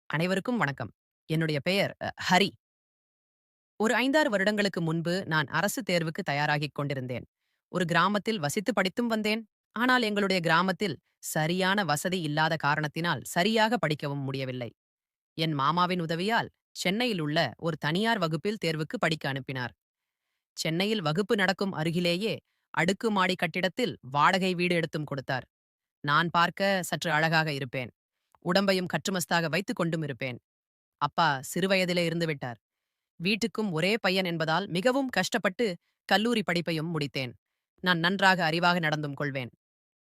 அனைவருக்கும் வணக்கம். என்னுடைய பெயர் ஹரி. ஒரு 5, 6 வருடங்களுக்கு முன்பு நான் அரசு தேர்வுக்கு தயாராகிக் கொண்டிருந்தேன். ஒரு கிராமத்தில் வசித்து படித்தும் வந்தேன். ஆனால் எங்களுடைய கிராமத்தில் சரியான வசதி இல்லாத காரணத்தினால் சரியாக படிக்கவும் முடியவில்லை. என் மாமாவின் உதவியால் சென்னையில் உள்ள ஒரு தனியார் வகுப்பில் தேர்வுக்கு படிக்க அனுப்பினார். சென்னையில் வகுப்பு நடக்கும் அருகிலேயே அடுக்குமாடி கட்டிடத்தில் வாடகை வீடு எடுத்தும் கொடுத்தார். நான் பார்க்க சற்று அழகாக இருப்பேன். உடம்பையும் கற்றுமஸ்தாக வைத்துக் கொண்டும் இருப்பேன். அப்பா சிறுவயதிலே இருந்து விட்டார். வீட்டுக்கும் ஒரே பையன் என்பதால் மிகவும் கஷ்டப்பட்டு கல்லூரி படிப்பையும் முடித்தேன். நான் நன்றாக அறிவாக நடந்தும் கொள்வேன்.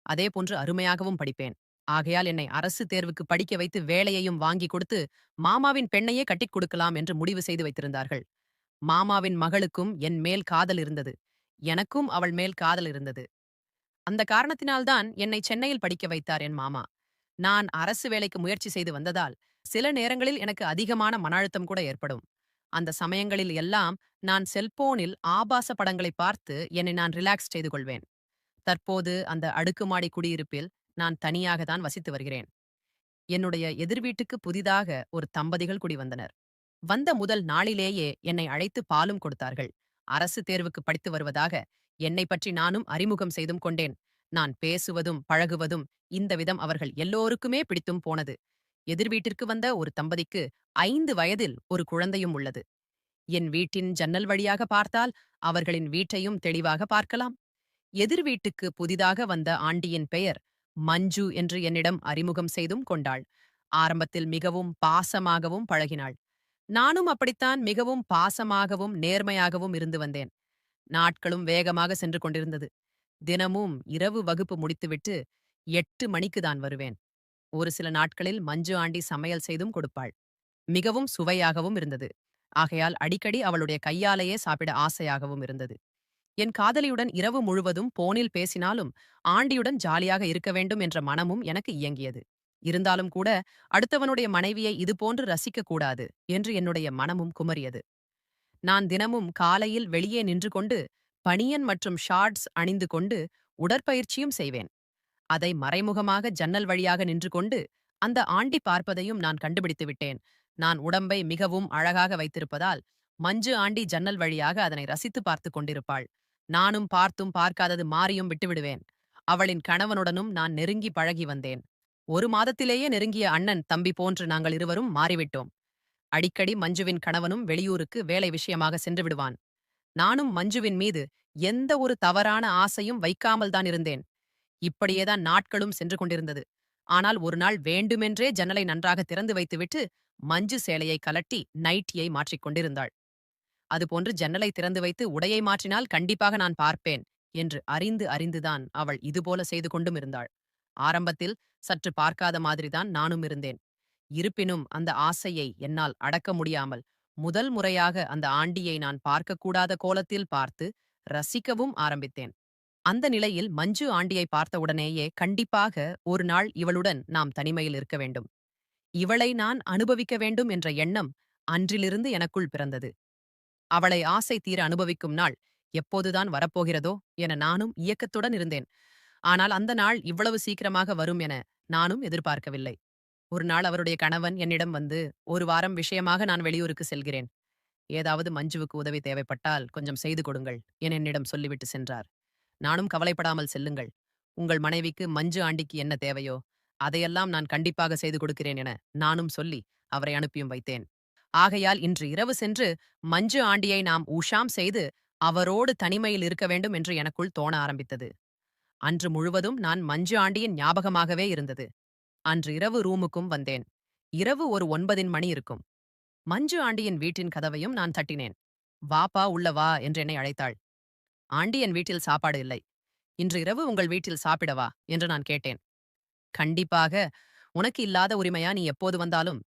அதேபோன்று அருமையாகவும் படிப்பேன். ஆகையால் என்னை அரசு தேர்வுக்கு படிக்க வைத்து வேலையையும் வாங்கி கொடுத்து மாமாவின் பெண்ணையே கட்டிக் கொடுக்கலாம் என்று முடிவு செய்து வைத்திருந்தார்கள். மாமாவின் மகளுக்கும் என் மேல் காதல் இருந்தது. எனக்கும் அவள் மேல் காதல் இருந்தது. அந்த காரணத்தினால்தான் என்னை சென்னையில் படிக்க வைத்தார் என் மாமா. நான் அரசு வேலைக்கு முயற்சி செய்து வந்ததால் சில நேரங்களில் எனக்கு அதிகமான மன அழுத்தம் கூட ஏற்படும். அந்த சமயங்களில் எல்லாம் நான் செல்போனில் ஆபாச படங்களை பார்த்து என்னை நான் ரிலாக்ஸ் செய்து கொள்வேன். தற்போது அந்த அடுக்குமாடி குடியிருப்பில் நான் தனியாக தான் வசித்து வருகிறேன். என்னுடைய எதிர் வீட்டுக்கு புதிதாக ஒரு தம்பதிகள் குடி வந்தனர். வந்த முதல் நாளிலேயே என்னை அழைத்து பாலும் கொடுத்தார்கள். அரசு தேர்வுக்கு படித்து வருவதாக என்னை பற்றி நானும் அறிமுகம் செய்தும் கொண்டேன். நான் பேசுவதும் பழகுவதும் இந்த விதம் அவர்கள் எல்லோருக்குமே பிடித்தும் போனது. எதிர் வீட்டிற்கு வந்த ஒரு தம்பதிக்கு 5 வயதில் ஒரு குழந்தையும் உள்ளது. என் வீட்டின் ஜன்னல் வழியாக பார்த்தால் அவர்களின் வீட்டையும் தெளிவாக பார்க்கலாம். எதிர் வீட்டுக்கு புதிதாக வந்த ஆண்டியின் பெயர் மஞ்சு என்று என்னிடம் அறிமுகம் செய்தும் கொண்டாள். ஆரம்பத்தில் மிகவும் பாசமாகவும் பழகினாள். நானும் அப்படித்தான் மிகவும் பாசமாகவும் நேர்மையாகவும் இருந்து வந்தேன். நாட்களும் வேகமாக சென்று கொண்டிருந்தது. தினமும் இரவு வகுப்பு முடித்துவிட்டு 8 மணிக்கு தான் வருவேன். ஒரு சில நாட்களில் மஞ்சு ஆண்டி சமையல் செய்தும் கொடுப்பாள். மிகவும் சுவையாகவும் இருந்தது. ஆகையால் அடிக்கடி அவளுடைய கையாலேயே சாப்பிட ஆசையாகவும் இருந்தது. என் காதலியுடன் இரவு முழுவதும் போனில் பேசினாலும் ஆண்டியுடன் ஜாலியாக இருக்க வேண்டும் என்ற மனமும் எனக்கு இயங்கியது. இருந்தாலும் கூட அடுத்தவனுடைய மனைவியை இதுபோன்று ரசிக்க கூடாது என்று என்னுடைய மனமும் குமரியது. நான் தினமும் காலையில் வெளியே நின்று கொண்டு பனியன் மற்றும் ஷார்ட்ஸ் அணிந்து கொண்டு உடற்பயிற்சியும் செய்வேன். அதை மறைமுகமாக ஜன்னல் வழியாக நின்று கொண்டு அந்த ஆண்டி பார்ப்பதையும் நான் கண்டுபிடித்து விட்டேன். நான் உடம்பை மிகவும் அழகாக வைத்திருப்பதால் மஞ்சு ஆண்டி ஜன்னல் வழியாக அதனை ரசித்து பார்த்து கொண்டிருப்பாள். நானும் பார்த்தும் பார்க்காதது மாறியும் விட்டுவிடுவேன். அவளின் கணவனுடனும் நான் நெருங்கி பழகி வந்தேன். ஒரு மாதத்திலேயே நெருங்கிய அண்ணன் தம்பி போன்று நாங்கள் இருவரும் மாறிவிட்டோம். அடிக்கடி மஞ்சுவின் கணவனும் வெளியூருக்கு வேலை விஷயமாக சென்று விடுவான். நானும் மஞ்சுவின் மீது எந்த ஒரு தவறான ஆசையும் வைக்காமல் தான் இருந்தேன். இப்படியேதான் நாட்களும் சென்று கொண்டிருந்தது. ஆனால் ஒரு நாள் வேண்டுமென்றே ஜன்னலை நன்றாக திறந்து வைத்துவிட்டு மஞ்சு சேலையை கலட்டி நைட்டியை மாற்றிக் கொண்டிருந்தாள். அதுபோன்று ஜன்னலை திறந்து வைத்து உடையை மாற்றினால் கண்டிப்பாக நான் பார்ப்பேன் என்று அறிந்து அறிந்துதான் அவள் இதுபோல செய்து கொண்டும் இருந்தாள். ஆரம்பத்தில் சற்று பார்க்காத மாதிரிதான் நானும் இருந்தேன். இருப்பினும் அந்த ஆசையை என்னால் அடக்க முடியாமல் முதல் முறையாக அந்த ஆண்டியை நான் பார்க்கக்கூடாத கோலத்தில் பார்த்து ரசிக்கவும் ஆரம்பித்தேன். அந்த நிலையில் மஞ்சு ஆண்டியை பார்த்தவுடனேயே கண்டிப்பாக ஒரு நாள் இவளுடன் நாம் தனிமையில் இருக்க வேண்டும். இவளை நான் அனுபவிக்க வேண்டும் என்ற எண்ணம் அன்றிலிருந்து எனக்குள் பிறந்தது. அவளை ஆசை தீர அனுபவிக்கும் நாள் எப்போதுதான் வரப்போகிறதோ என நானும் இயக்கத்துடன் இருந்தேன். ஆனால் அந்த நாள் இவ்வளவு சீக்கிரமாக வரும் என நானும் எதிர்பார்க்கவில்லை. ஒரு நாள் அவருடைய கணவன் என்னிடம் வந்து, "ஒரு வாரம் விஷயமாக நான் வெளியூருக்கு செல்கிறேன். ஏதாவது மஞ்சுவுக்கு உதவி தேவைப்பட்டால் கொஞ்சம் செய்து கொடுங்கள்" என என்னிடம் சொல்லிவிட்டு சென்றார். நானும் கவலைப்படாமல் செல்லுங்கள். உங்கள் மனைவிக்கு மஞ்சு ஆண்டிக்கு என்ன தேவையோ அதையெல்லாம் நான் கண்டிப்பாக செய்து கொடுக்கிறேன் என நானும் சொல்லி அவரை அனுப்பியும் வைத்தேன். ஆகையால் இன்று இரவு சென்று மஞ்சு ஆண்டியை நாம் உஷாம் செய்து அவரோடு தனிமையில் இருக்க வேண்டும் என்று எனக்குள் தோண ஆரம்பித்தது. அன்று முழுவதும் நான் மஞ்சு ஆண்டியின் ஞாபகமாகவே இருந்தது. அன்று இரவு ரூமுக்கும் வந்தேன். இரவு ஒரு 9 மணி இருக்கும். மஞ்சு ஆண்டியின் வீட்டின் கதவையும் நான் தட்டினேன். "வாப்பா உள்ள வா" என்று என்னை அழைத்தாள். "ஆண்டி, என் வீட்டில் சாப்பாடு இல்லை. இன்று இரவு உங்கள் வீட்டில் சாப்பிடவா" என்று நான் கேட்டேன். "கண்டிப்பாக. உனக்கு இல்லாத உரிமையா நீ எப்போது வந்தாலும்?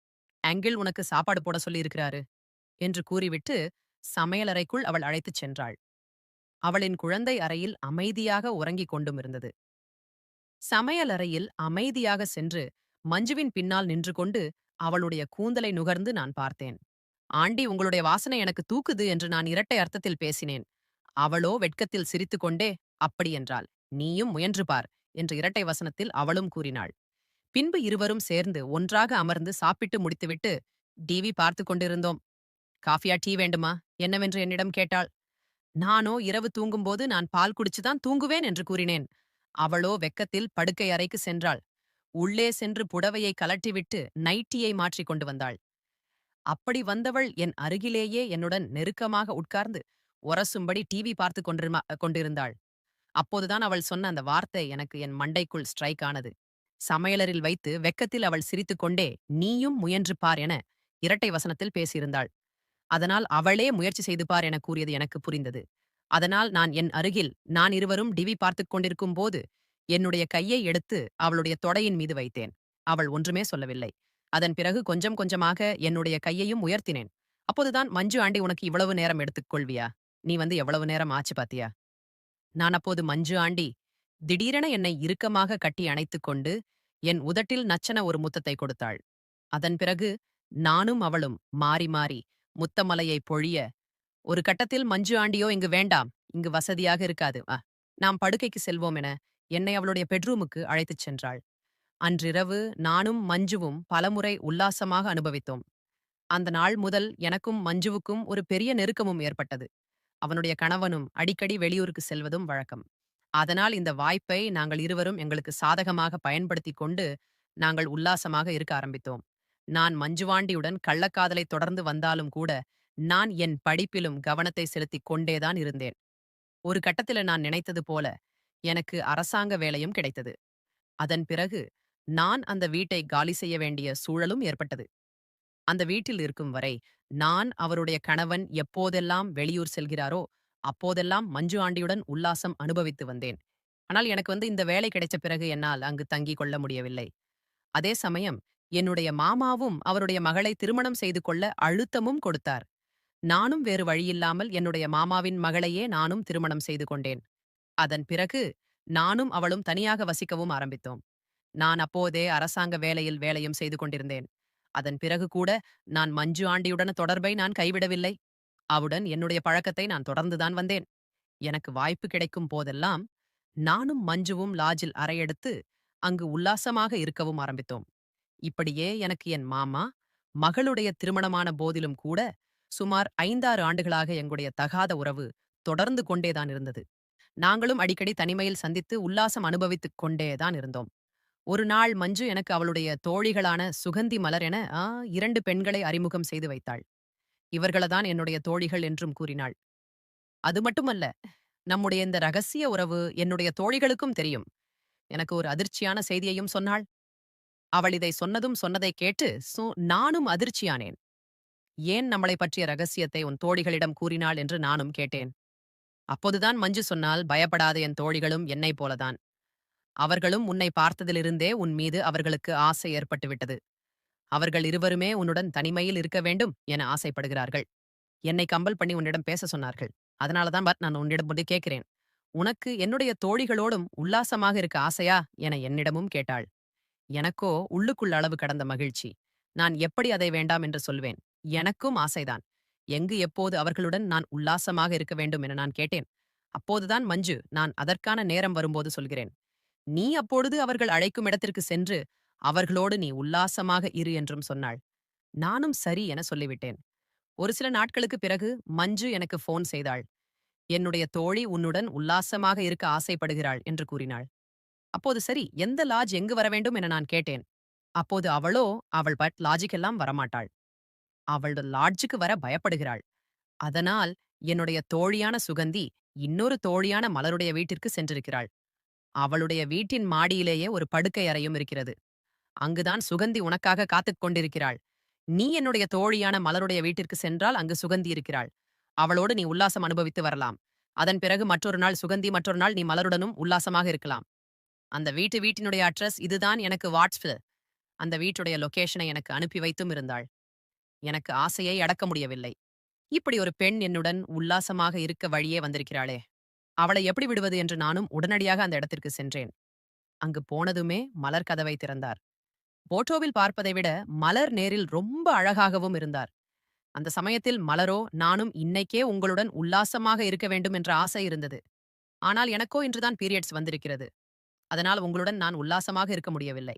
அங்கிள் உனக்கு சாப்பாடு போட சொல்லி இருக்கிறாரு" என்று கூறிவிட்டு சமையலறைக்குள் அவள் அழைத்துச் சென்றாள். அவளின் குழந்தை அறையில் அமைதியாக உறங்கிக் கொண்டும் இருந்தது. சமையலறையில் அமைதியாக சென்று மஞ்சுவின் பின்னால் நின்று கொண்டு அவளுடைய கூந்தலை நுகர்ந்து நான் பார்த்தேன். "ஆண்டி, உங்களுடைய வாசனை எனக்கு தூக்குது" என்று நான் இரட்டை அர்த்தத்தில் பேசினேன். அவளோ வெட்கத்தில் சிரித்துக்கொண்டே அப்படி என்றாள். "நீயும் முயன்று பார்" என்று இரட்டை வசனத்தில் அவளும் கூறினாள். பின்பு இருவரும் சேர்ந்து ஒன்றாக அமர்ந்து சாப்பிட்டு முடித்துவிட்டு டிவி பார்த்து கொண்டிருந்தோம். காஃபியா டீ வேண்டுமா என்னவென்று என்னிடம் கேட்டாள். நானோ இரவு தூங்கும்போது நான் பால் குடிச்சுதான் தூங்குவேன் என்று கூறினேன். அவளோ வெக்கத்தில் படுக்கை அறைக்கு சென்றாள். உள்ளே சென்று புடவையை கலட்டிவிட்டு நைட்டியை மாற்றிக் கொண்டு வந்தாள். அப்படி வந்தவள் என் அருகிலேயே என்னுடன் நெருக்கமாக உட்கார்ந்து உரசும்படி டிவி பார்த்து கொண்டிருந்தாள். அப்போதுதான் அவள் சொன்ன அந்த வார்த்தை எனக்கு என் மண்டைக்குள் ஸ்ட்ரைக் ஆனது. சமையலரில் வைத்து வெக்கத்தில் அவள் சிரித்துக்கொண்டே நீயும் முயன்று பார் என இரட்டை வசனத்தில் பேசியிருந்தாள். அதனால் அவளே முயற்சி செய்து பார் என கூறியது எனக்கு புரிந்தது. அதனால் நான் என் அருகில் நான் இருவரும் டிவி பார்த்துக் கொண்டிருக்கும் போது என்னுடைய கையை எடுத்து அவளுடைய தொடையின் மீது வைத்தேன். அவள் ஒன்றுமே சொல்லவில்லை. அதன் பிறகு கொஞ்சம் கொஞ்சமாக என்னுடைய கையையும் உயர்த்தினேன். அப்போதுதான் மஞ்சு ஆண்டி உனக்கு இவ்வளவு நேரம் எடுத்துக் கொள்வியா? நீ வந்து எவ்வளவு நேரம் ஆச்சு பாத்தியா? நான் அப்போது மஞ்சு ஆண்டி திடீரென என்னை இறுக்கமாக கட்டி அணைத்துக் கொண்டு என் உதட்டில் நச்சன ஒரு முத்தத்தை கொடுத்தாள். அதன் பிறகு நானும் அவளும் மாறி மாறி முத்தமலையை பொழிய ஒரு கட்டத்தில் மஞ்சு ஆண்டியோ இங்கு வேண்டாம், இங்கு வசதியாக இருக்காது, நாம் படுக்கைக்கு செல்வோம் என என்னை அவளுடைய பெட்ரூமுக்கு அழைத்துச் சென்றாள். அன்றிரவு நானும் மஞ்சுவும் பலமுறை உல்லாசமாக அனுபவித்தோம். அந்த நாள் முதல் எனக்கும் மஞ்சுவுக்கும் ஒரு பெரிய நெருக்கமும் ஏற்பட்டது. அவனுடைய கணவனும் அடிக்கடி வெளியூருக்கு செல்வதும் வழக்கம். அதனால் இந்த வாய்ப்பை நாங்கள் இருவரும் எங்களுக்கு சாதகமாக பயன்படுத்திக் கொண்டு நாங்கள் உல்லாசமாக இருக்க ஆரம்பித்தோம். நான் மஞ்சுவாண்டியுடன் கள்ளக்காதலை தொடர்ந்து வந்தாலும் கூட நான் என் படிப்பிலும் கவனத்தை செலுத்திக் கொண்டேதான் இருந்தேன். ஒரு கட்டத்தில நான் நினைத்தது போல எனக்கு அரசாங்க வேலையும் கிடைத்தது. அதன் பிறகு நான் அந்த வீட்டை காலி செய்ய வேண்டிய சூழலும் ஏற்பட்டது. அந்த வீட்டில் இருக்கும் வரை நான் அவருடைய கணவன் எப்போதெல்லாம் வெளியூர் செல்கிறாரோ அப்போதெல்லாம் மஞ்சு ஆண்டியுடன் உல்லாசம் அனுபவித்து வந்தேன். ஆனால் எனக்கு வந்து இந்த வேலை கிடைச்ச பிறகு என்னால் அங்கு தங்கிக் கொள்ள முடியவில்லை. அதே சமயம் என்னுடைய மாமாவும் அவருடைய மகளை திருமணம் செய்து கொள்ள அழுத்தமும் கொடுத்தார். நானும் வேறு வழியில்லாமல் என்னுடைய மாமாவின் மகளையே நானும் திருமணம் செய்து கொண்டேன். அதன் பிறகு நானும் அவளும் தனியாக வசிக்கவும் ஆரம்பித்தோம். நான் அப்போதே அரசாங்க வேலையில் வேலையும் செய்து கொண்டிருந்தேன். அதன் பிறகு கூட நான் மஞ்சு ஆண்டியுடன் தொடர்பை நான் கைவிடவில்லை. அவுடன் என்னுடைய பழக்கத்தை நான் தொடர்ந்துதான் வந்தேன். எனக்கு வாய்ப்பு கிடைக்கும் போதெல்லாம் நானும் மஞ்சுவும் லாட்ஜில் அறையெடுத்து அங்கு உல்லாசமாக இருக்கவும் ஆரம்பித்தோம். இப்படியே எனக்கு என் மாமா, மகளுடைய திருமணமான போதிலும் கூட சுமார் 5-6 ஆண்டுகளாக எங்களுடைய தகாத உறவு தொடர்ந்து கொண்டேதான் இருந்தது. நாங்களும் அடிக்கடி தனிமையில் சந்தித்து உல்லாசம் அனுபவித்துக் கொண்டேதான் இருந்தோம். ஒரு நாள் மஞ்சு எனக்கு அவளுடைய தோழிகளான சுகந்தி மலர் என 2 பெண்களை அறிமுகம் செய்து வைத்தாள். இவர்களதான் என்னுடைய தோழிகள் என்றும் கூறினாள். அது மட்டுமல்ல, நம்முடைய இந்த ரகசிய உறவு என்னுடைய தோழிகளுக்கும் தெரியும். எனக்கு ஒரு அதிர்ச்சியான செய்தியையும் சொன்னாள். அவள் இதை சொன்னதும் சொன்னதைக் கேட்டு நானும் அதிர்ச்சியானேன். ஏன் நம்மளைப் பற்றிய ரகசியத்தை உன் தோழிகளிடம் கூறினாள் என்று நானும் கேட்டேன். அப்போதுதான் மஞ்சு சொன்னால், பயப்படாத என் தோழிகளும் என்னைப் போலதான். அவர்களும் உன்னை பார்த்ததிலிருந்தே உன் மீது அவர்களுக்கு ஆசை ஏற்பட்டுவிட்டது. அவர்கள் இருவருமே உன்னுடன் தனிமையில் இருக்க வேண்டும் என ஆசைப்படுகிறார்கள். என்னை கம்பல் பண்ணி உன்னிடம் பேச சொன்னார்கள். அதனாலதான் நான் உன்னிடம் வந்து கேட்கிறேன். உனக்கு என்னுடைய தோழிகளோடும் உல்லாசமாக இருக்க ஆசையா என என்னிடமும் கேட்டாள். எனக்கோ உள்ளுக்குள் அளவு கடந்த மகிழ்ச்சி. நான் எப்படி அதை வேண்டாம் என்று சொல்வேன். எனக்கும் ஆசைதான். எங்கு எப்போது அவர்களுடன் நான் உல்லாசமாக இருக்க வேண்டும் என நான் கேட்டேன். அப்போதுதான் மஞ்சு, நான் அதற்கான நேரம் வரும்போது சொல்கிறேன். நீ அப்பொழுது அவர்கள் அழைக்கும் இடத்திற்கு சென்று அவர்களோடு நீ உல்லாசமாக இரு என்றும் சொன்னாள். நானும் சரி என சொல்லிவிட்டேன். ஒரு சில நாட்களுக்கு பிறகு மஞ்சு எனக்கு போன் செய்தாள். என்னுடைய தோழி உன்னுடன் உல்லாசமாக இருக்க ஆசைப்படுகிறாள் என்று கூறினாள். அப்போது சரி, எந்த லாட்ஜ் எங்கு வர வேண்டும் என நான் கேட்டேன். அப்போது அவளோ அவள் லாட்ஜுக்கெல்லாம் வரமாட்டாள். அவள் லாட்ஜுக்கு வர பயப்படுகிறாள். அதனால் என்னுடைய தோழியான சுகந்தி இன்னொரு தோழியான மலருடைய வீட்டிற்கு சென்றிருக்கிறாள். அவளுடைய வீட்டின் மாடியிலேயே ஒரு படுக்கை அறையும் இருக்கிறது. அங்குதான் சுகந்தி உனக்காக காத்துக் கொண்டிருக்கிறாள். நீ என்னுடைய தோழியான மலருடைய வீட்டிற்கு சென்றால் அங்கு சுகந்தி இருக்கிறாள். அவளோடு நீ உல்லாசம் அனுபவித்து வரலாம். அதன் பிறகு மற்றொரு நாள் சுகந்தி, மற்றொரு நாள் நீ மலருடனும் உல்லாசமாக இருக்கலாம். அந்த வீட்டினுடைய அட்ரஸ் இதுதான் எனக்கு வாட்ஸ்அப். அந்த வீட்டுடைய லொகேஷனை எனக்கு அனுப்பி வைத்தும் இருந்தாள். எனக்கு ஆசையை அடக்க முடியவில்லை. இப்படி ஒரு பெண் என்னுடன் உல்லாசமாக இருக்க வழியே வந்திருக்கிறாளே, அவளை எப்படி விடுவது என்று நானும் உடனடியாக அந்த இடத்திற்கு சென்றேன். அங்கு போனதுமே மலர் கதவை திறந்தார். போட்டோவில் பார்ப்பதை விட மலர் நேரில் ரொம்ப அழகாகவும் இருந்தார். அந்த சமயத்தில் மலரோ, நானும் இன்னைக்கே உங்களுடன் உல்லாசமாக இருக்க வேண்டும் என்ற ஆசை இருந்தது. ஆனால் எனக்கோ இன்றுதான் பீரியட்ஸ் வந்திருக்கிறது. அதனால் உங்களுடன் நான் உல்லாசமாக இருக்க முடியவில்லை.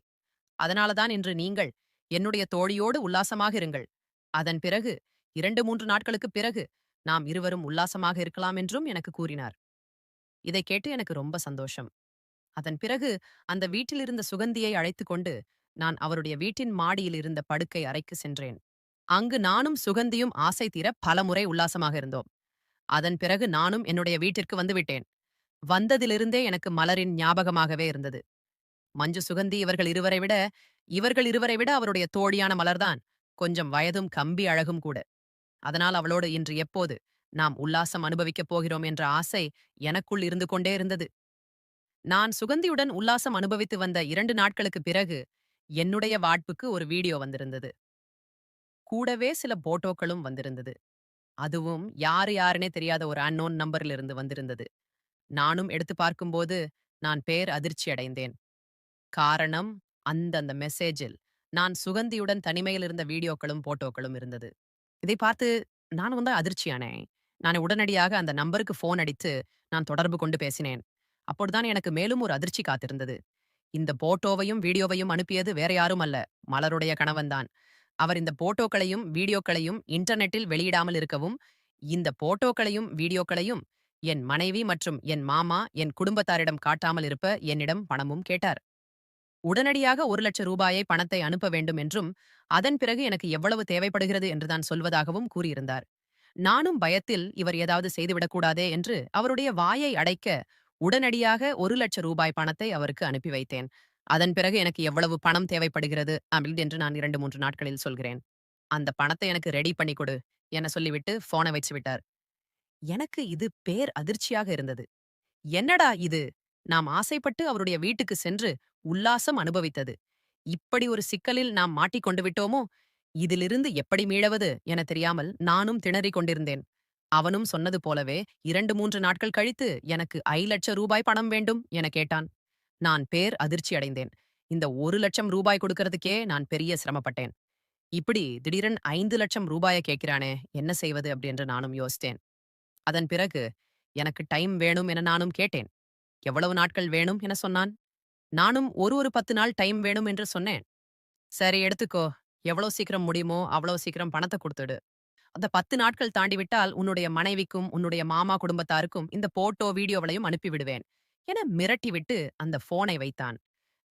அதனாலதான் இன்று நீங்கள் என்னுடைய தோழியோடு உல்லாசமாக இருங்கள். அதன் பிறகு 2, 3 நாட்களுக்குப் பிறகு நாம் இருவரும் உல்லாசமாக இருக்கலாம் என்றும் எனக்கு கூறினார். இதைக் கேட்டு எனக்கு ரொம்ப சந்தோஷம். அதன் பிறகு அந்த வீட்டில் இருந்த சுகந்தியை அழைத்துக் கொண்டு நான் அவருடைய வீட்டின் மாடியில் இருந்த படுக்கை அறைக்கு சென்றேன். அங்கு நானும் சுகந்தியும் ஆசை தீர பலமுறை உல்லாசமாக இருந்தோம். அதன் பிறகு நானும் என்னுடைய வீட்டிற்கு வந்துவிட்டேன். வந்ததிலிருந்தே எனக்கு மலரின் ஞாபகமாகவே இருந்தது. மஞ்சு சுகந்தி இவர்கள் இருவரை விட அவருடைய தோழியான மலர்தான் கொஞ்சம் வயதும் கம்பி அழகும் கூட. அதனால் அவளோடு இன்று எப்போது நாம் உல்லாசம் அனுபவிக்கப் போகிறோம் என்ற ஆசை எனக்குள் இருந்து கொண்டே இருந்தது. நான் சுகந்தியுடன் உல்லாசம் அனுபவித்து வந்த 2 நாட்களுக்குப் பிறகு என்னுடைய வாட்புக்கு ஒரு வீடியோ வந்திருந்தது. கூடவே சில போட்டோக்களும் வந்திருந்தது. அதுவும் யாருன்னே தெரியாத ஒரு அன்னோன் நம்பரிலிருந்து வந்திருந்தது. நானும் எடுத்து பார்க்கும்போது நான் அதிர்ச்சி அடைந்தேன். காரணம், அந்த மெசேஜில் நான் சுகந்தியுடன் தனிமையில் இருந்த வீடியோக்களும் போட்டோக்களும் இருந்தது. இதை பார்த்து நான் அதிர்ச்சியானேன். நான் உடனடியாக அந்த நம்பருக்கு ஃபோன் அடித்து நான் தொடர்பு கொண்டு பேசினேன். அப்பொழுதுதான் எனக்கு மேலும் ஒரு அதிர்ச்சி காத்திருந்தது. இந்த போட்டோவையும் வீடியோவையும் அனுப்பியது வேற யாரும் அல்ல, மலருடைய கணவன்தான். அவர் இந்த போட்டோக்களையும் வீடியோக்களையும் இன்டர்நெட்டில் வெளியிடாமல் இருக்கவும், இந்த போட்டோக்களையும் வீடியோக்களையும் என் மனைவி மற்றும் என் மாமா, என் குடும்பத்தாரிடம் காட்டாமல் இருப்ப என்னிடம் பணமும் கேட்டார். உடனடியாக 1,00,000 ரூபாயை பணத்தை அனுப்ப வேண்டும் என்றும், அதன் பிறகு எனக்கு எவ்வளவு தேவைப்படுகிறது என்று தான் சொல்வதாகவும் கூறியிருந்தார். நானும் பயத்தில் இவர் ஏதாவது செய்துவிடக்கூடாதே என்று அவருடைய வாயை அடைக்க உடனடியாக 1,00,000 ரூபாய் பணத்தை அவருக்கு அனுப்பி வைத்தேன். அதன் பிறகு எனக்கு எவ்வளவு பணம் தேவைப்படுகிறது என்று நான் 2, 3 நாட்களில் சொல்கிறேன். அந்த பணத்தை எனக்கு ரெடி பண்ணி கொடு என சொல்லிவிட்டு போனை வச்சு விட்டார். எனக்கு இது அதிர்ச்சியாக இருந்தது. என்னடா இது? நாம் ஆசைப்பட்டு அவருடைய வீட்டுக்கு சென்று உல்லாசம் அனுபவித்தது. இப்படி ஒரு சிக்கலில் நாம் மாட்டிக்கொண்டு விட்டோமோ? இதிலிருந்து எப்படி மீளவது என தெரியாமல் நானும் திணறிக் கொண்டிருந்தேன். அவனும் சொன்னது போலவே 2, 3 நாட்கள் கழித்து எனக்கு 5,00,000 ரூபாய் பணம் வேண்டும் என கேட்டான். நான் அதிர்ச்சி அடைந்தேன். இந்த 1,00,000 ரூபாய் கொடுக்கறதுக்கே நான் பெரிய சிரமப்பட்டேன். இப்படி திடீரென 5,00,000 ரூபாய கேட்கிறானே, என்ன செய்வது என்று நானும் யோசித்தேன். அதன் பிறகு எனக்கு டைம் வேணும் என நானும் கேட்டேன். எவ்வளவு நாட்கள் வேணும் என சொன்னான். நானும் ஒரு 10 நாள் டைம் வேணும் என்று சொன்னேன். சரி எடுத்துக்கோ. எவ்வளவு சீக்கிரம் முடியுமோ அவ்வளவு சீக்கிரம் பணத்த குடுத்துடு. அந்த 10 நாட்கள் தாண்டிவிட்டால் உன்னுடைய மனைவிக்கும் உன்னுடைய மாமா குடும்பத்தாருக்கும் இந்த போட்டோ வீடியோவளையும் அனுப்பிவிடுவேன் என மிரட்டிவிட்டு அந்த போனை வைத்தான்.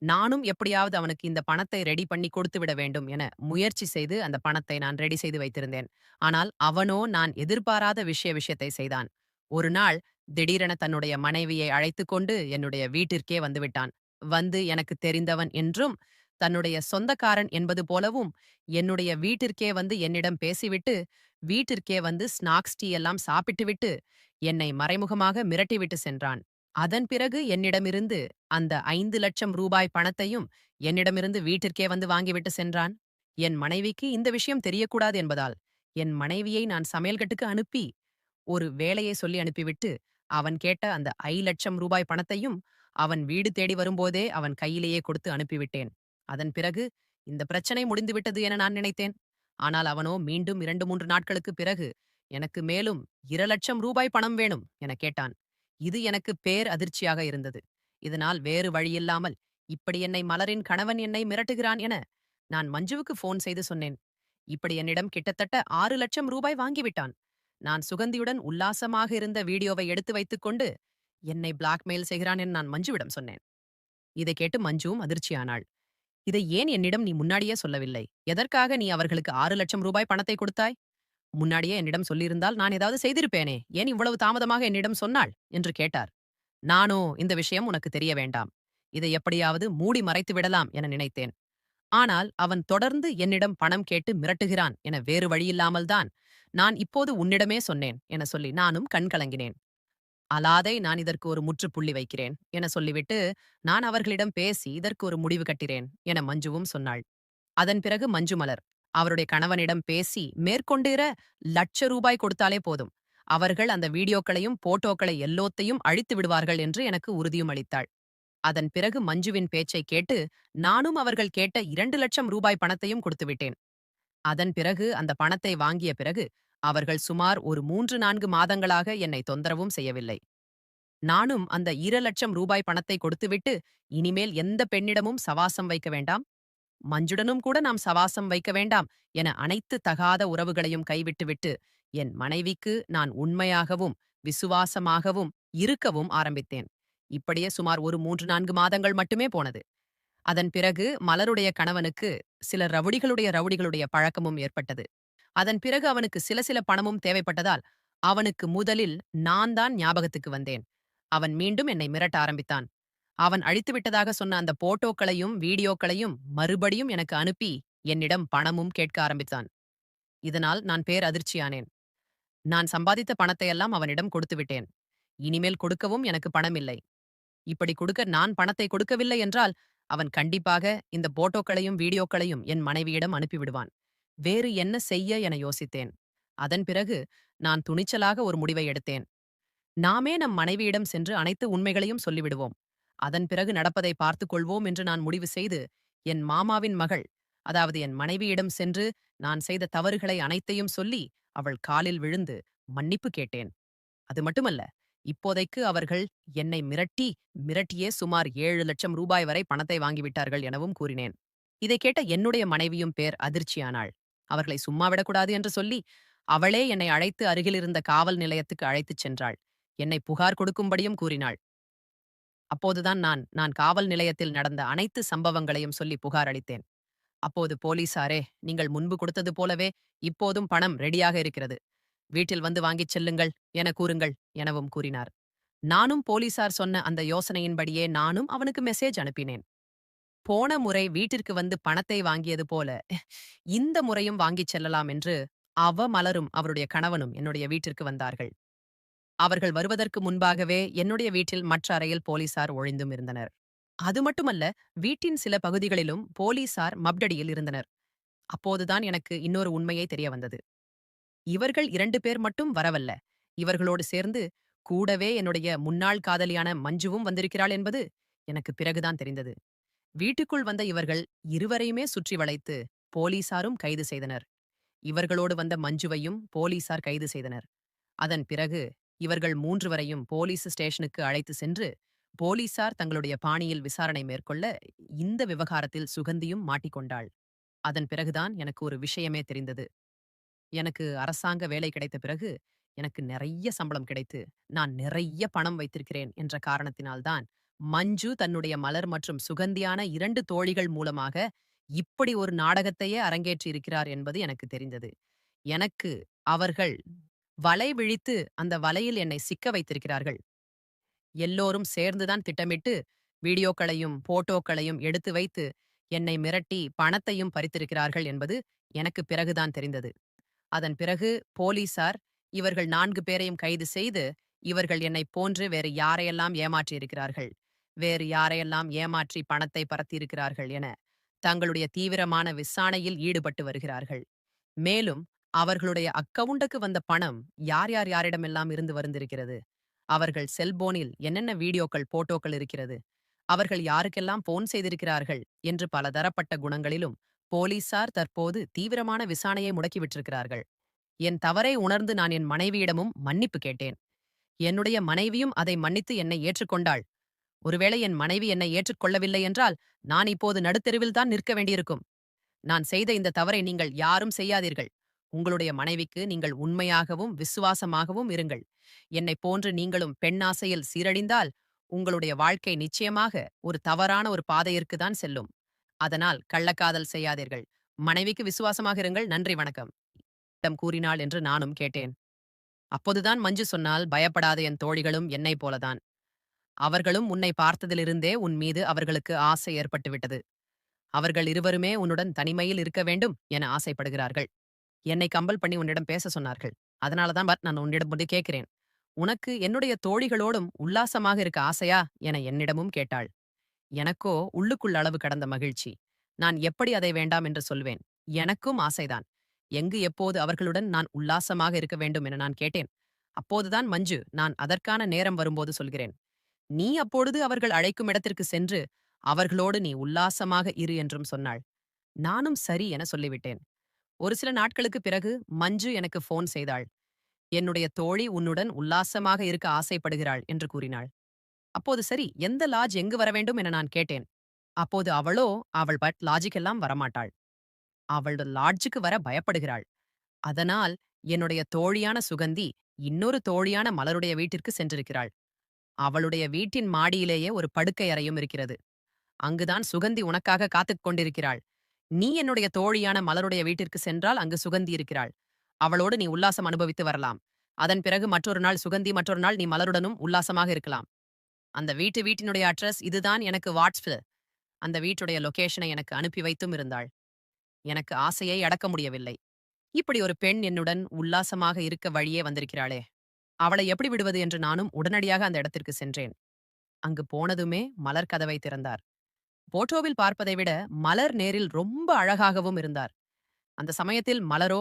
நானும் எப்படியாவது அவனுக்கு இந்த பணத்தை ரெடி பண்ணி கொடுத்து விட வேண்டும் என முயற்சி செய்து அந்த பணத்தை நான் ரெடி செய்து வைத்திருந்தேன். ஆனால் அவனோ நான் எதிர்பாராத விஷயத்தை செய்தான். ஒரு நாள் திடீரென தன்னுடைய மனைவியை அழைத்துக் கொண்டு என்னுடைய வீட்டிற்கே வந்துவிட்டான். வந்து எனக்கு தெரிந்தவன் என்றும் தன்னுடைய சொந்தக்காரன் என்பது போலவும் என்னுடைய வீட்டிற்கே வந்து என்னிடம் பேசிவிட்டு வீட்டிற்கே வந்து ஸ்நாக்ஸ் டீ எல்லாம் சாப்பிட்டுவிட்டு என்னை மறைமுகமாக மிரட்டிவிட்டு சென்றான். அதன் பிறகு என்னிடமிருந்து அந்த 5,00,000 ரூபாய் பணத்தையும் என்னிடமிருந்து வீட்டிற்கே வந்து வாங்கிவிட்டு சென்றான். என் மனைவிக்கு இந்த விஷயம் தெரியக்கூடாது என்பதால் என் மனைவியை நான் சமையல்கட்டுக்கு அனுப்பி ஒரு வேலையை சொல்லி அனுப்பிவிட்டு அவன் கேட்ட அந்த 5,00,000 ரூபாய் பணத்தையும் அவன் வீடு தேடி வரும்போதே அவன் கையிலேயே கொடுத்து அனுப்பிவிட்டேன். அதன் பிறகு இந்த பிரச்சனை முடிந்துவிட்டது என நான் நினைத்தேன். ஆனால் அவனோ மீண்டும் 2, 3 நாட்களுக்கு பிறகு எனக்கு மேலும் 2,00,000 ரூபாய் பணம் வேணும் என கேட்டான். இது எனக்கு அதிர்ச்சியாக இருந்தது. இதனால் வேறு வழியில்லாமல் இப்படி என்னை மலரின் கணவன் என்னை மிரட்டுகிறான் என நான் மஞ்சுவுக்கு போன் செய்து சொன்னேன். இப்படி என்னிடம் கிட்டத்தட்ட 6,00,000 ரூபாய் வாங்கிவிட்டான். நான் சுகந்தியுடன் உல்லாசமாக இருந்த வீடியோவை எடுத்து வைத்துக்கொண்டு என்னை பிளாக்மெயில் செய்கிறான் என நான் மஞ்சுவிடம் சொன்னேன். இதை கேட்டு மஞ்சுவும் அதிர்ச்சியானாள். இதை ஏன் என்னிடம் நீ முன்னாடியே சொல்லவில்லை? எதற்காக நீ அவர்களுக்கு 6,00,000 ரூபாய் பணத்தை கொடுத்தாய்? முன்னாடியே என்னிடம் சொல்லியிருந்தால் நான் ஏதாவது செய்திருப்பேனே, ஏன் இவ்வளவு தாமதமாக என்னிடம் சொன்னாள் என்று கேட்டார். நானோ இந்த விஷயம் உனக்கு தெரிய வேண்டாம், இதை எப்படியாவது மூடி மறைத்து விடலாம் என நினைத்தேன். ஆனால் அவன் தொடர்ந்து என்னிடம் பணம் கேட்டு மிரட்டுகிறான் என வேறு வழியில்லாமல்தான் நான் இப்போது உன்னிடமே சொன்னேன் என சொல்லி நானும் கண்கலங்கினேன். அலாதை நான் இதற்கு ஒரு முற்றுப்புள்ளி வைக்கிறேன் என சொல்லிவிட்டு நான் அவர்களிடம் பேசி இதற்கு ஒரு முடிவு கட்டிறேன் என மஞ்சுவும் சொன்னாள். அதன் பிறகு மஞ்சு மலர் அவருடைய கணவனிடம் பேசி மேற்கொண்டிர 1,00,000 ரூபாய் கொடுத்தாலே போதும், அவர்கள் அந்த வீடியோக்களையும் போட்டோக்களை எல்லோத்தையும் அழித்து விடுவார்கள் என்று எனக்கு உறுதியும் அளித்தாள். அதன் பிறகு மஞ்சுவின் பேச்சை கேட்டு நானும் அவர்கள் கேட்ட 2,00,000 ரூபாய் பணத்தையும் கொடுத்துவிட்டேன். அதன் பிறகு அந்த பணத்தை வாங்கிய பிறகு அவர்கள் சுமார் ஒரு 3, 4 மாதங்களாக என்னை தொந்தரவும் செய்யவில்லை. நானும் அந்த 2,00,000 ரூபாய் பணத்தை கொடுத்துவிட்டு இனிமேல் எந்த பெண்ணிடமும் சவாசம் வைக்க வேண்டாம், மஞ்சுடனும் கூட நாம் சவாசம் வைக்க வேண்டாம் என அனைத்து தகாத உறவுகளையும் கைவிட்டுவிட்டு என் மனைவிக்கு நான் உண்மையாகவும் விசுவாசமாகவும் இருக்கவும் ஆரம்பித்தேன். இப்படியே சுமார் ஒரு 3-4 மாதங்கள் மட்டுமே போனது. அதன் பிறகு மலருடைய கணவனுக்கு சில ரவுடிகளுடைய பழக்கமும் ஏற்பட்டது. அதன் பிறகு அவனுக்கு சில சில பணமும் தேவைப்பட்டதால் அவனுக்கு முதலில் நான் தான் ஞாபகத்துக்கு வந்தேன். அவன் மீண்டும் என்னை மிரட்ட ஆரம்பித்தான். அவன் அழித்துவிட்டதாக சொன்ன அந்த போட்டோக்களையும் வீடியோக்களையும் மறுபடியும் எனக்கு அனுப்பி என்னிடம் பணமும் கேட்க ஆரம்பித்தான். இதனால் நான் பேரதிர்ச்சியானேன். நான் சம்பாதித்த பணத்தையெல்லாம் அவனிடம் கொடுத்து விட்டேன். இனிமேல் கொடுக்கவும் எனக்கு பணம் இல்லை. இப்படி கொடுக்க நான் பணத்தை கொடுக்கவில்லை என்றால் அவன் கண்டிப்பாக இந்த போட்டோக்களையும் வீடியோக்களையும் என் மனைவியிடம் அனுப்பிவிடுவான். வேறு என்ன செய்ய என யோசித்தேன். அதன் பிறகு நான் துணிச்சலாக ஒரு முடிவை எடுத்தேன். நாமே நம் மனைவியிடம் சென்று அனைத்து உண்மைகளையும் சொல்லிவிடுவோம். அதன் பிறகு நடப்பதை பார்த்துக் கொள்வோம் என்று நான் முடிவு செய்து என் மாமாவின் மகள், அதாவது என் மனைவியிடம் சென்று நான் செய்த தவறுகளை அனைத்தையும் சொல்லி அவள் காலில் விழுந்து மன்னிப்பு கேட்டேன். அது மட்டுமல்ல, இப்போதைக்கு அவர்கள் என்னை மிரட்டியே சுமார் 7 லட்சம் ரூபாய் வரை பணத்தை வாங்கிவிட்டார்கள் எனவும் கூறினேன். இதை கேட்ட என்னுடைய மனைவியும் பேர் அதிர்ச்சியானாள். அவர்களை சும்மா விடக்கூடாது என்று சொல்லி அவளே என்னை அழைத்து அருகிலிருந்த காவல் நிலையத்துக்கு அழைத்துச் சென்றாள். என்னை புகார் கொடுக்கும்படியும் கூறினாள். அப்போதுதான் நான் காவல் நிலையத்தில் நடந்த அனைத்து சம்பவங்களையும் சொல்லி புகார் அளித்தேன். அப்போது போலீசாரே, நீங்கள் முன்பு கொடுத்தது போலவே இப்போதும் பணம் ரெடியாக இருக்கிறது. வீட்டில் வந்து வாங்கிச் செல்லுங்கள் என கூறுங்கள் எனவும் கூறினார். நானும் போலீசார் சொன்ன அந்த யோசனையின்படியே நானும் அவனுக்கு மெசேஜ் அனுப்பினேன். போன முறை வீட்டிற்கு வந்து பணத்தை வாங்கியது போல இந்த முறையும் வாங்கிச் செல்லலாம் என்று மலரும் அவருடைய கணவனும் என்னுடைய வீட்டிற்கு வந்தார்கள். அவர்கள் வருவதற்கு முன்பாகவே என்னுடைய வீட்டில் மற்ற அறையில் போலீசார் ஒழிந்தும் இருந்தனர். அது மட்டுமல்ல, வீட்டின் சில பகுதிகளிலும் போலீசார் மப்டடியில் இருந்தனர். அப்போதுதான் எனக்கு இன்னொரு உண்மையே தெரிய வந்தது. இவர்கள் 2 பேர் மட்டும் வரவல்ல. இவர்களோடு சேர்ந்து கூடவே என்னுடைய முன்னாள் காதலியான மஞ்சுவும் வந்திருக்கிறாள் என்பது எனக்கு பிறகுதான் தெரிந்தது. வீட்டுக்குள் வந்த இவர்கள் இருவரையுமே சுற்றி வளைத்து போலீசாரும் கைது செய்தனர். இவர்களோடு வந்த மஞ்சுவையும் போலீசார் கைது செய்தனர். அதன் பிறகு இவர்கள் 3 வரையும் போலீஸ் ஸ்டேஷனுக்கு அழைத்து சென்று போலீசார் தங்களுடைய பாணியில் விசாரணை மேற்கொள்ள இந்த விவகாரத்தில் சுகந்தியும் மாட்டிக்கொண்டாள். அதன் பிறகுதான் எனக்கு ஒரு விஷயமே தெரிந்தது. எனக்கு அரசாங்க வேலை கிடைத்த பிறகு எனக்கு நிறைய சம்பளம் கிடைத்து நான் நிறைய பணம் வைத்திருக்கிறேன் என்ற காரணத்தினால்தான் மஞ்சு தன்னுடைய மலர் மற்றும் சுகந்தியான 2 தோழிகள் மூலமாக இப்படி ஒரு நாடகத்தையே அரங்கேற்றி இருக்கிறார் என்பது எனக்கு தெரிந்தது. எனக்கு அவர்கள் வலை விழித்து அந்த வலையில் என்னை சிக்க வைத்திருக்கிறார்கள். எல்லோரும் சேர்ந்துதான் திட்டமிட்டு வீடியோக்களையும் போட்டோக்களையும் எடுத்து வைத்து என்னை மிரட்டி பணத்தையும் பறித்திருக்கிறார்கள் என்பது எனக்கு பிறகுதான் தெரிந்தது. அதன் பிறகு போலீசார் இவர்கள் 4 பேரையும் கைது செய்து இவர்கள் என்னைப் போன்று வேறு யாரையெல்லாம் ஏமாற்றியிருக்கிறார்கள், வேறு யாரையெல்லாம் ஏமாற்றி பணத்தை பறத்தியிருக்கிறார்கள் என தங்களுடைய தீவிரமான விசாரணையில் ஈடுபட்டு வருகிறார்கள். மேலும் அவர்களுடைய அக்கவுண்டுக்கு வந்த பணம் யாரிடமெல்லாம் இருந்து வந்திருக்கிறது, அவர்கள் செல்போனில் என்னென்ன வீடியோக்கள் போட்டோக்கள் இருக்கிறது, அவர்கள் யாருக்கெல்லாம் போன் செய்திருக்கிறார்கள் என்று பலதரப்பட்ட குணங்களிலும் போலீசார் தற்போது தீவிரமான விசாரணையை முடக்கிவிட்டிருக்கிறார்கள். என் தவறை உணர்ந்து நான் என் மனைவியிடமும் மன்னிப்பு கேட்டேன். என்னுடைய மனைவியும் அதை மன்னித்து என்னை ஏற்றுக்கொண்டாள். ஒருவேளை என் மனைவி என்னை ஏற்றுக்கொள்ளவில்லை என்றால் நான் இப்போது நடுத்தெருவில்தான் நிற்க வேண்டியிருக்கும். நான் செய்த இந்த தவறை நீங்கள் யாரும் செய்யாதீர்கள். உங்களுடைய மனைவிக்கு நீங்கள் உண்மையாகவும் விசுவாசமாகவும் இருங்கள். என்னைப் போன்று நீங்களும் பெண்ணாசையில் சீரழிந்தால் உங்களுடைய வாழ்க்கை நிச்சயமாக ஒரு தவறான ஒரு பாதையிற்கு தான் செல்லும். அதனால் கள்ளக்காதல் செய்யாதீர்கள். மனைவிக்கு விசுவாசமாக இருங்கள். நன்றி, வணக்கம் கூறினாள் என்று நானும் கேட்டேன். அப்போதுதான் மஞ்சு சொன்னால், பயப்படாத, என் தோழிகளும் என்னைப் போலதான். அவர்களும் உன்னை பார்த்ததிலிருந்தே உன் மீது அவர்களுக்கு ஆசை ஏற்பட்டுவிட்டது. அவர்கள் இருவருமே உன்னுடன் தனிமையில் இருக்க வேண்டும் என ஆசைப்படுகிறார்கள். என்னை கம்பல் பண்ணி உன்னிடம் பேச சொன்னார்கள். அதனாலதான் நான் உன்னிடம் வந்து கேட்கிறேன். உனக்கு என்னுடைய தோழிகளோடும் உல்லாசமாக இருக்க ஆசையா என என்னிடமும் கேட்டாள். எனக்கோ உள்ளுக்குள் அளவு கடந்த மகிழ்ச்சி. நான் எப்படி அதை வேண்டாம் என்று சொல்வேன்? எனக்கும் ஆசைதான். எங்கு எப்போது அவர்களுடன் நான் உல்லாசமாக இருக்க வேண்டும் என நான் கேட்டேன். அப்போதுதான் மஞ்சு, நான் அதற்கான நேரம் வரும்போது சொல்கிறேன், நீ அப்பொழுது அவர்கள் அழைக்கும் இடத்திற்கு சென்று அவர்களோடு நீ உல்லாசமாக இரு என்றும் சொன்னாள். நானும் சரி என சொல்லிவிட்டேன். ஒரு சில நாட்களுக்கு பிறகு மஞ்சு எனக்கு போன் செய்தாள். என்னுடைய தோழி உன்னுடன் உல்லாசமாக இருக்க ஆசைப்படுகிறாள் என்று கூறினாள். அப்போது சரி, எந்த லாட்ஜ் எங்கு வர வேண்டும் என நான் கேட்டேன். அப்போது அவளோ, அவள் லாஜிக் எல்லாம் வரமாட்டாள். அவள் லாட்ஜுக்கு வர பயப்படுகிறாள். அதனால் என்னுடைய தோழியான சுகந்தி இன்னொரு தோழியான மலருடைய வீட்டிற்கு சென்றிருக்கிறாள். அவளுடைய வீட்டின் மாடியிலேயே ஒரு படுக்கை அறையும் இருக்கிறது. அங்குதான் சுகந்தி உனக்காக காத்துக் கொண்டிருக்கிறாள். நீ என்னுடைய தோழியான மலருடைய வீட்டிற்கு சென்றால் அங்கு சுகந்தி இருக்கிறாள். அவளோடு நீ உல்லாசம் அனுபவித்து வரலாம். அதன் பிறகு மற்றொரு நாள் சுகந்தி, மற்றொரு நாள் நீ மலருடனும் உல்லாசமாக இருக்கலாம். அந்த வீட்டினுடைய அட்ரஸ் இதுதான் எனக்கு அந்த வீட்டுடைய லொகேஷனை எனக்கு அனுப்பி வைத்தும் இருந்தாள். எனக்கு ஆசையை அடக்க முடியவில்லை. இப்படி ஒரு பெண் என்னுடன் உல்லாசமாக இருக்க வழியே வந்திருக்கிறாளே! அவளை எப்படி விடுவது என்று நானும் உடனடியாக அந்த இடத்திற்கு சென்றேன். அங்கு போனதுமே மலர் கதவை திறந்தார். போட்டோவில் பார்ப்பதை விட மலர் நேரில் ரொம்ப அழகாகவும் இருந்தார். அந்த சமயத்தில் மலரோ